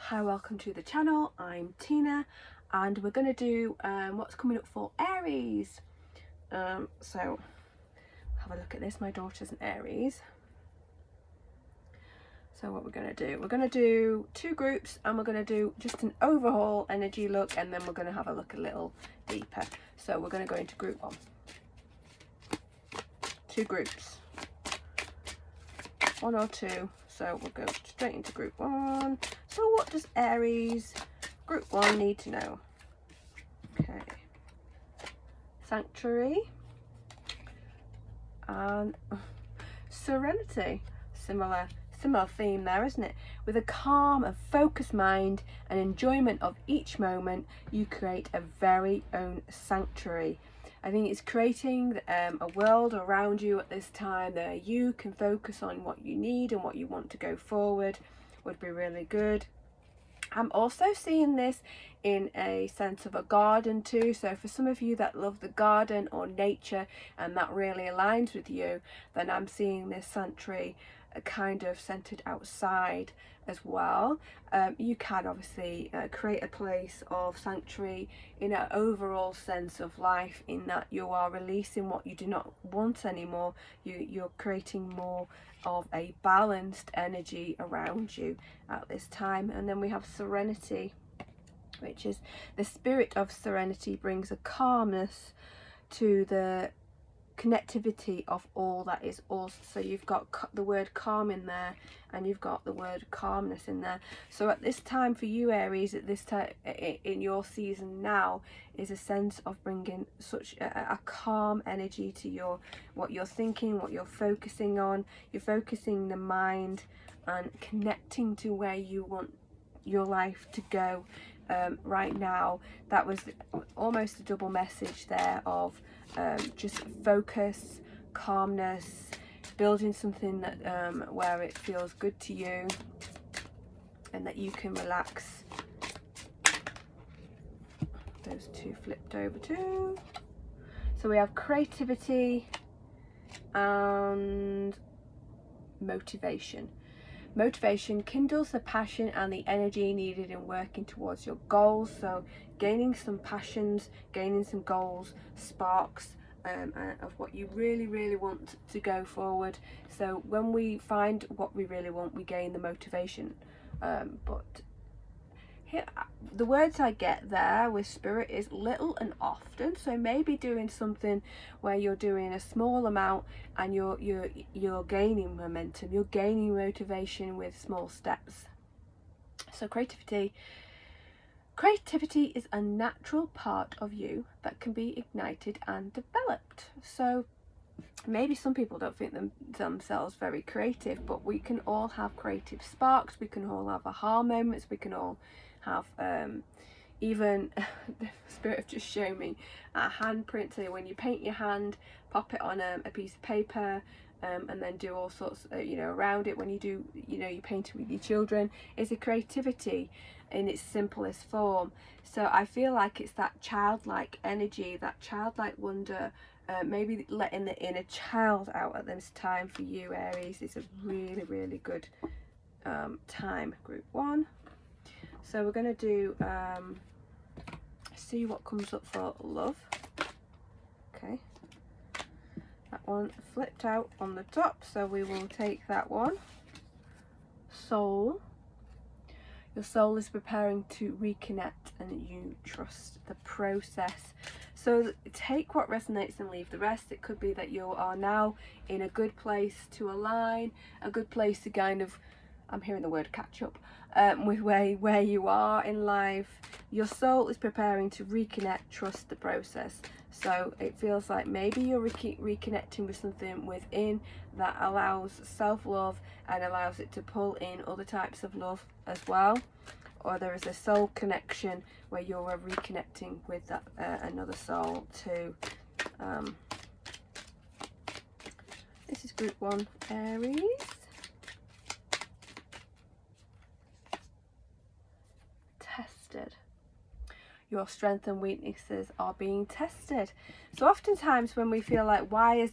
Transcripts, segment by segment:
Hi, welcome to the channel. I'm Tina and we're going to do what's coming up for Aries. So have a look at this. My daughter's an Aries. So what we're going to do two groups, and we're going to do just an overall energy look, and then we're going to have a look a little deeper. So we're going to go into group one. Two groups, one or two. So we'll go straight into group one. So what does Aries group one need to know? Okay. Sanctuary and serenity. Similar theme there, isn't it? With a calm and focused mind and enjoyment of each moment, you create a very own sanctuary. I think it's creating a world around you at this time that you can focus on what you need and what you want to go forward would be really good. I'm also seeing this in a sense of a garden too. So for some of you that love the garden or nature and that really aligns with you, then I'm seeing this sanctuary kind of centered outside as well. You can obviously create a place of sanctuary in an overall sense of life, in that you are releasing what you do not want anymore. You're creating more of a balanced energy around you at this time. And then we have serenity, which is the spirit of serenity brings a calmness to the connectivity of all that is us. So you've got the word calm in there, and you've got the word calmness in there. So at this time for you, Aries, at this time in your season now, is a sense of bringing such a calm energy to what you're thinking, what you're focusing on. You're focusing the mind and connecting to where you want your life to go. Right now, that was almost a double message there of just focus, calmness, building something that where it feels good to you and that you can relax. Those two flipped over too. So we have creativity and motivation. Motivation kindles the passion and the energy needed in working towards your goals. So gaining some passions, gaining some goals, sparks of what you really want to go forward. So when we find what we really want, we gain the motivation. But here, the words I get there with spirit is little and often. So maybe doing something where you're doing a small amount and you're gaining momentum, you're gaining motivation with small steps. So creativity is a natural part of you that can be ignited and developed. So maybe some people don't think themselves very creative, but we can all have creative sparks. We can all have aha moments. We can all have even the spirit have just shown me a handprint. So when you paint your hand, pop it on a piece of paper, and then do all sorts around it. When you do you paint it with your children, it's a creativity in its simplest form. So I feel like it's that childlike energy, that childlike wonder. Maybe letting the inner child out at this time for you, Aries, is a really good time. Group one. So we're going to do see what comes up for love. Okay, that one flipped out on the top, so we will take that one. Soul. Your soul is preparing to reconnect and you trust the process. So take what resonates and leave the rest. It could be that you are now in a good place to align, a good place to kind of, I'm hearing the word catch up, with where you are in life. Your soul is preparing to reconnect, trust the process. So it feels like maybe you're reconnecting with something within that allows self-love and allows it to pull in other types of love as well. Or there is a soul connection where you're reconnecting with that another soul too. This is group one, Aries. Tested. Your strengths and weaknesses are being tested. So oftentimes when we feel like why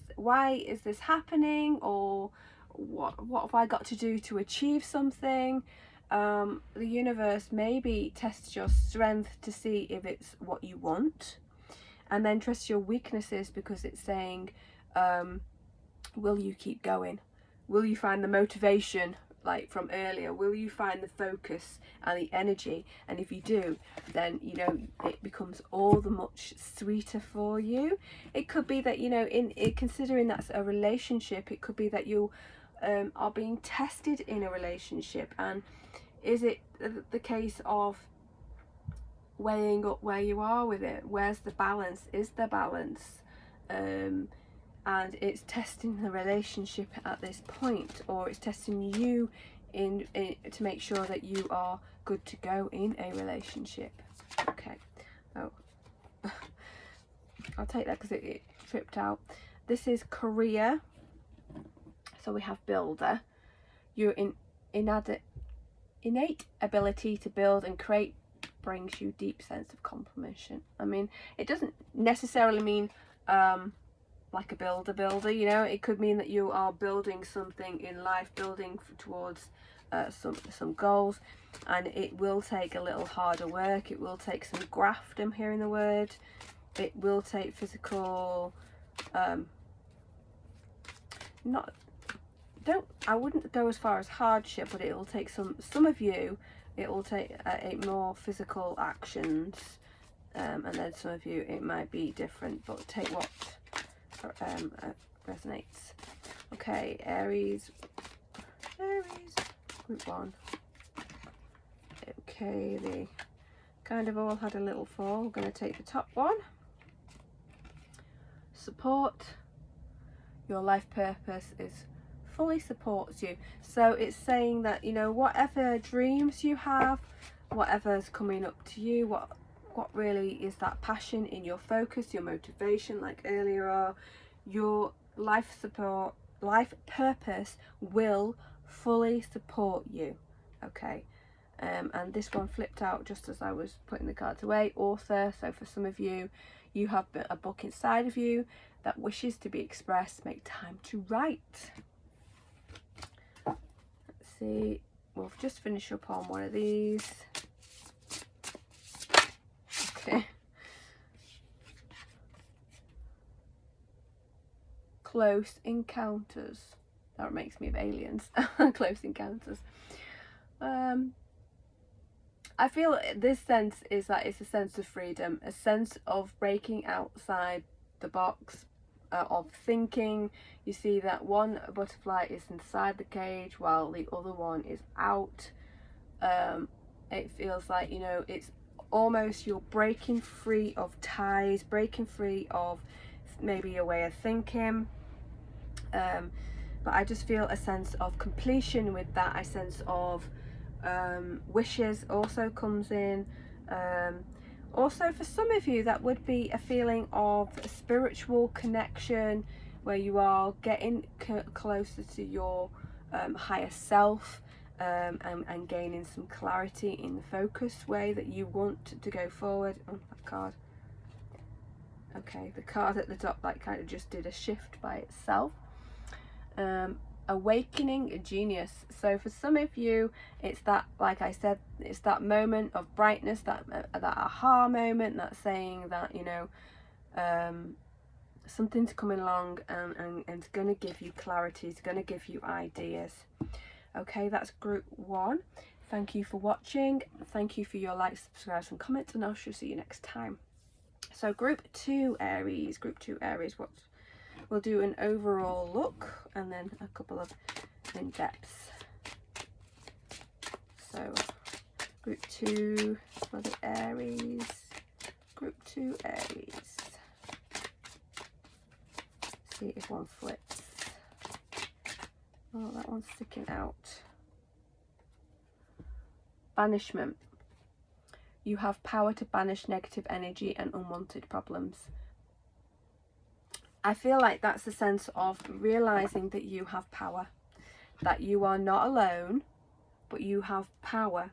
is this happening, or what have I got to do to achieve something, the universe maybe tests your strength to see if it's what you want, and then tests your weaknesses because it's saying, will you keep going? Will you find the motivation like from earlier? Will you find the focus and the energy? And if you do, then you know it becomes all the much sweeter for you. It could be that, you know, in considering that's a relationship, it could be that you are being tested in a relationship, and is it the case of weighing up where you are with it? Where's the balance? Is there balance? And it's testing the relationship at this point, or it's testing you in to make sure that you are good to go in a relationship. Okay, oh, I'll take that because it tripped out. This is career, so we have builder. Your innate ability to build and create brings you deep sense of completion. I mean, it doesn't necessarily mean like a builder, you know. It could mean that you are building something in life, building towards some goals, and it will take a little harder work. It will take some graft, I'm hearing the word. It will take physical I wouldn't go as far as hardship, but it will take some of you, it will take more physical actions, and then some of you it might be different, but take what resonates. Okay, Aries, group 1. Okay, they kind of all had a little fall. We're going to take the top one. Support. Your life purpose is fully supports you. So it's saying that, you know, whatever dreams you have, whatever's coming up to you, what really is that passion in your focus, your motivation, like earlier, or your life purpose will fully support you. Okay, and this one flipped out just as I was putting the cards away. Author. So for some of you, you have a book inside of you that wishes to be expressed. Make time to write. Let's see, we'll just finish up on one of these. Okay. Close encounters. That reminds me of Aliens. Close encounters. I feel this sense is that it's a sense of freedom, a sense of breaking outside the box, of thinking. You see that one butterfly is inside the cage while the other one is out. It feels like, you know, it's almost you're breaking free of ties, breaking free of maybe your way of thinking. But I just feel a sense of completion with that. A sense of wishes also comes in. Also for some of you, that would be a feeling of a spiritual connection where you are getting closer to your higher self, and gaining some clarity in the focused way that you want to go forward. Oh, that card. Okay, the card at the top, like, kind of just did a shift by itself. Awakening a genius. So for some of you, it's that, like I said, it's that moment of brightness, that aha moment, that's saying that, you know, something's coming along and it's going to give you clarity, it's going to give you ideas. Okay, that's group 1. Thank you for watching. Thank you for your likes, subscribes and comments, and I shall see you next time. So group 2 Aries, what we'll do an overall look and then a couple of in-depths. So group 2 for the Aries, group 2 Aries. See if one flips. Oh, that one's sticking out. Banishment. You have power to banish negative energy and unwanted problems. I feel like that's a sense of realizing that you have power, that you are not alone, but you have power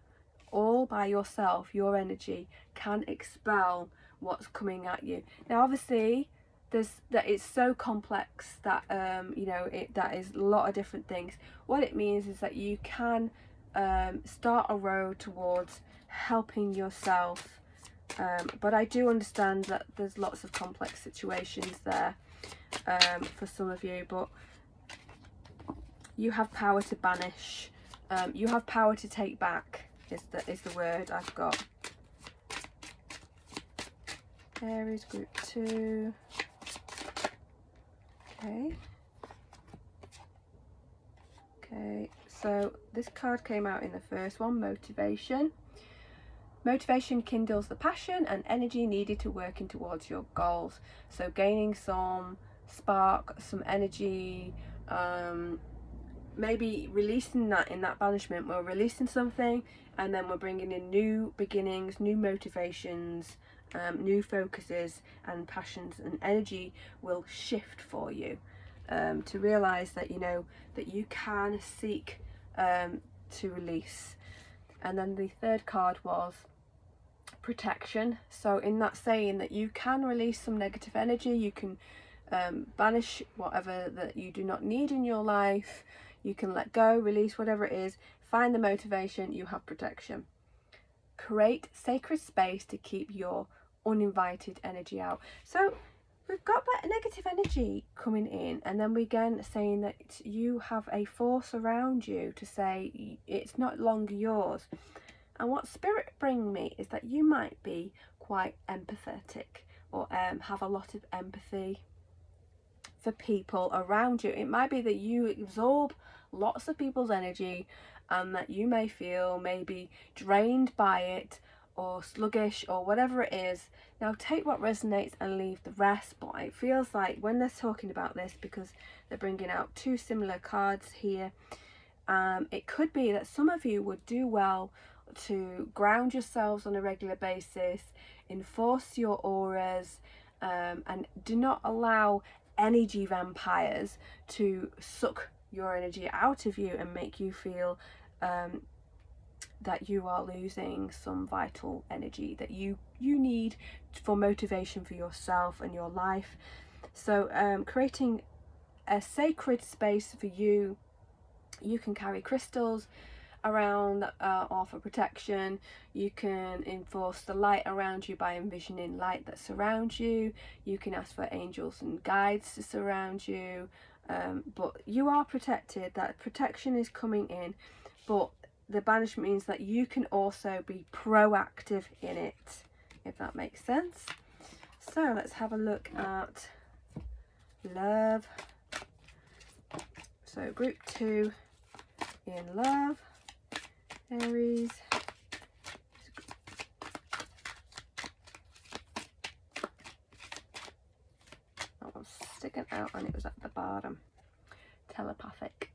all by yourself. Your energy can expel what's coming at you. Now, obviously, it's so complex that you know, that is a lot of different things. What it means is that you can start a road towards helping yourself. But I do understand that there's lots of complex situations there for some of you, but you have power to banish. You have power to take back is the word I've got. Aries group 2. Okay, so this card came out in the first one, motivation. Motivation kindles the passion and energy needed to working towards your goals. So gaining some spark, some energy, maybe releasing that in that banishment. We're releasing something and then we're bringing in new beginnings, new motivations, new focuses, and passions and energy will shift for you to realize that you know that you can seek to release. And then the third card was protection. So in that saying that you can release some negative energy, you can banish whatever that you do not need in your life, you can let go, release whatever it is, find the motivation, you have protection. Create sacred space to keep your uninvited energy out. So we've got that negative energy coming in, and then we again saying that you have a force around you to say it's not longer yours. And what spirit bring me is that you might be quite empathetic or have a lot of empathy for people around you. It might be that you absorb lots of people's energy and that you may feel maybe drained by it or sluggish or whatever it is. Now take what resonates and leave the rest. But it feels like when they're talking about this, because they're bringing out two similar cards here, it could be that some of you would do well to ground yourselves on a regular basis, enforce your auras, and do not allow energy vampires to suck your energy out of you and make you feel that you are losing some vital energy that you need for motivation for yourself and your life. So creating a sacred space for you. You can carry crystals around or for protection. You can enforce the light around you by envisioning light that surrounds you. You can ask for angels and guides to surround you, but you are protected. That protection is coming in, but the banishment means that you can also be proactive in it, if that makes sense. So let's have a look at love. So group 2 in love, Aries. That one's sticking out and it was at the bottom. Telepathic.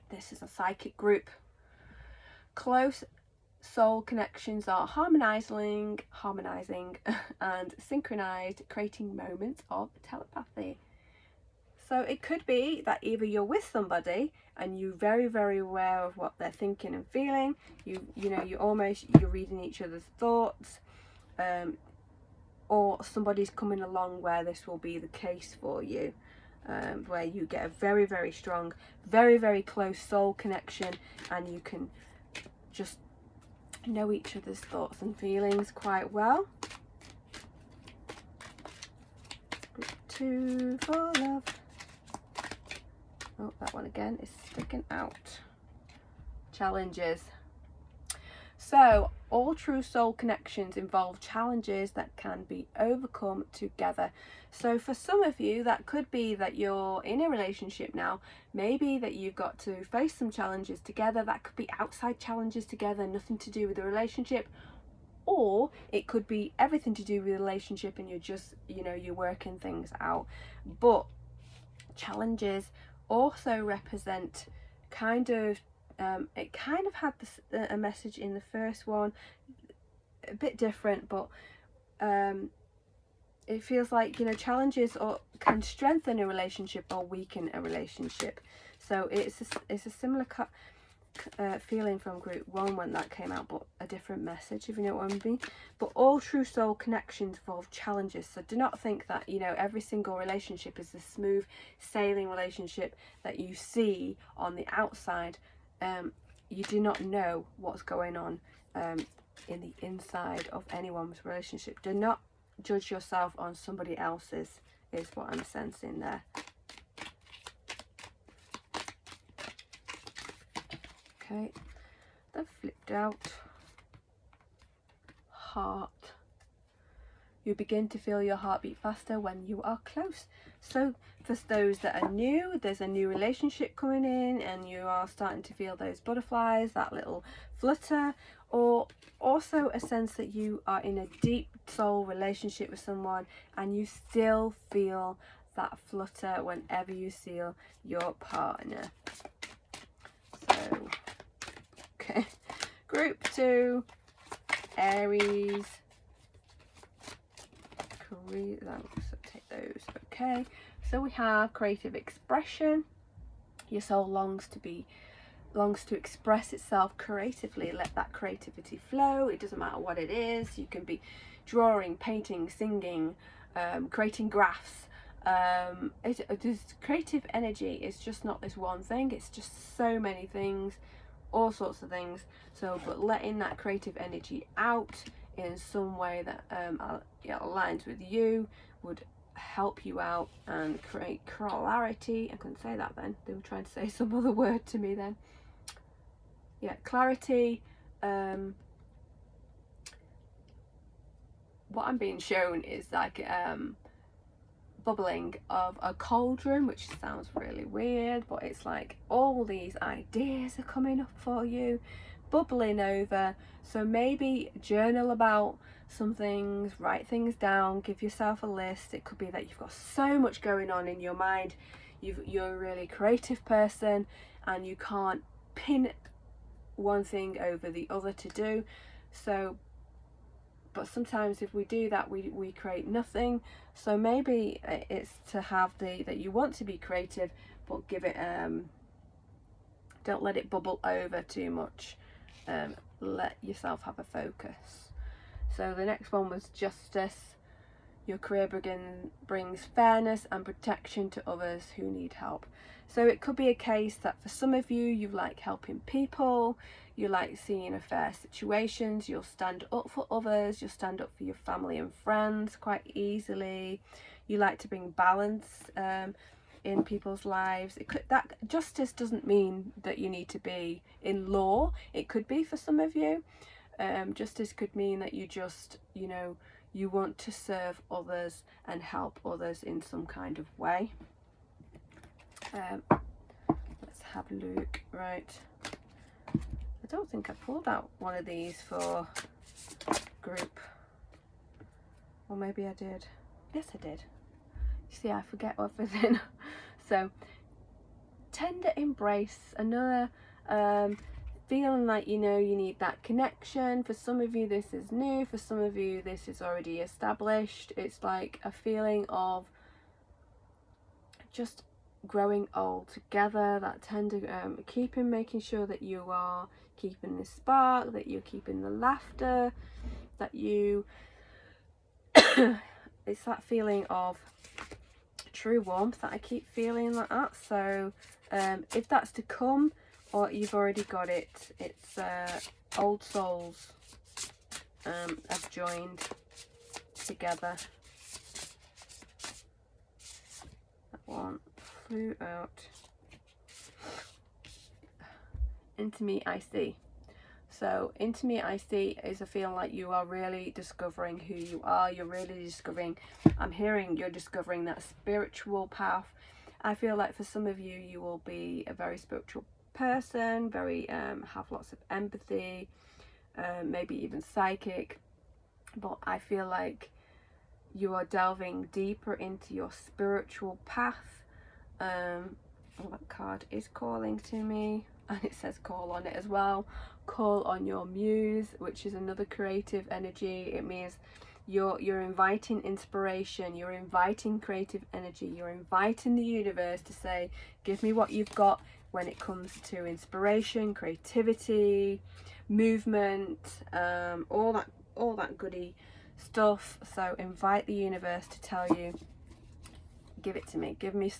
This is a psychic group. Close soul connections are harmonizing and synchronized, creating moments of telepathy. So it could be that either you're with somebody and you're very, very aware of what they're thinking and feeling. You're reading each other's thoughts, or somebody's coming along where this will be the case for you, where you get a very, very strong, very, very close soul connection, and you can just know each other's thoughts and feelings quite well. Group 2 for love. Oh, that one again is sticking out. Challenges. So all true soul connections involve challenges that can be overcome together. So for some of you, that could be that you're in a relationship now, maybe that you've got to face some challenges together. That could be outside challenges together, nothing to do with the relationship, or it could be everything to do with the relationship and you're just, you're working things out. But challenges also represent kind of it kind of had this, a message in the first one, a bit different, but it feels like challenges can strengthen a relationship or weaken a relationship. So it's a similar feeling from group 1 when that came out, but a different message, if you know what I mean. But all true soul connections involve challenges, so do not think that every single relationship is a smooth sailing relationship that you see on the outside. you do not know what's going on in the inside of anyone's relationship. Do not judge yourself on somebody else's, is what I'm sensing there. Okay, they've flipped out. Heart. You begin to feel your heartbeat faster when you are close. So for those that are new, there's a new relationship coming in and you are starting to feel those butterflies, that little flutter, or also a sense that you are in a deep soul relationship with someone and you still feel that flutter whenever you see your partner. So, okay, group 2, Aries. Take those. Okay, so we have creative expression. Your soul longs to express itself creatively. Let that creativity flow. It doesn't matter what it is. You can be drawing, painting, singing, creating graphs. This creative energy is just not this one thing. It's just so many things, all sorts of things. So, but letting that creative energy out in some way that aligns with you would help you out and create clarity. I couldn't say that then. They were trying to say some other word to me then. Yeah, clarity. What I'm being shown is like bubbling of a cauldron, which sounds really weird, but it's like all these ideas are coming up for you, bubbling over. So maybe journal about some things, write things down, give yourself a list. It could be that you've got so much going on in your mind, you're a really creative person and you can't pin one thing over the other to do. So but sometimes if we do that, we create nothing. So maybe it's to have that you want to be creative, but give it don't let it bubble over too much. Let yourself have a focus. So the next one was justice. Your career brings fairness and protection to others who need help. So it could be a case that for some of you, you like helping people, you like seeing fair situations, you'll stand up for others, you'll stand up for your family and friends quite easily. You like to bring balance in people's lives. That justice doesn't mean that you need to be in law. It could be for some of you. Justice could mean that you just, you want to serve others and help others in some kind of way. Let's have a look. Right, I don't think I pulled out one of these for group, or maybe I did. Yes, I did. You see, I forget everything. So tender embrace, another feeling like you need that connection. For some of you this is new, for some of you this is already established. It's like a feeling of just growing old together, that tender making sure that you are keeping the spark, that you're keeping the laughter, that you it's that feeling of true warmth that I keep feeling like that. So if that's to come, or you've already got it, it's old souls have joined together. That one flew out. Into me I see. So into me I see is a feeling like you are really discovering who you are. You're really discovering, I'm hearing you're discovering that spiritual path. I feel like for some of you, you will be a very spiritual person, very have lots of empathy, maybe even psychic, but I feel like you are delving deeper into your spiritual path. That card is calling to me, and it says call on it as well. Call on your muse, which is another creative energy. It means you're inviting inspiration, you're inviting creative energy, you're inviting the universe to say, give me what you've got when it comes to inspiration, creativity, movement, all that goody stuff. So invite the universe to tell you, give it to me, give me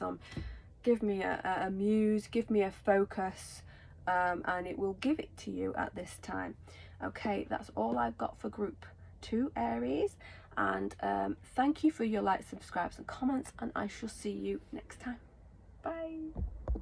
a muse, give me a focus, and it will give it to you at this time. Okay, that's all I've got for group 2 Aries, and thank you for your likes, subscribes and comments, and I shall see you next time. Bye.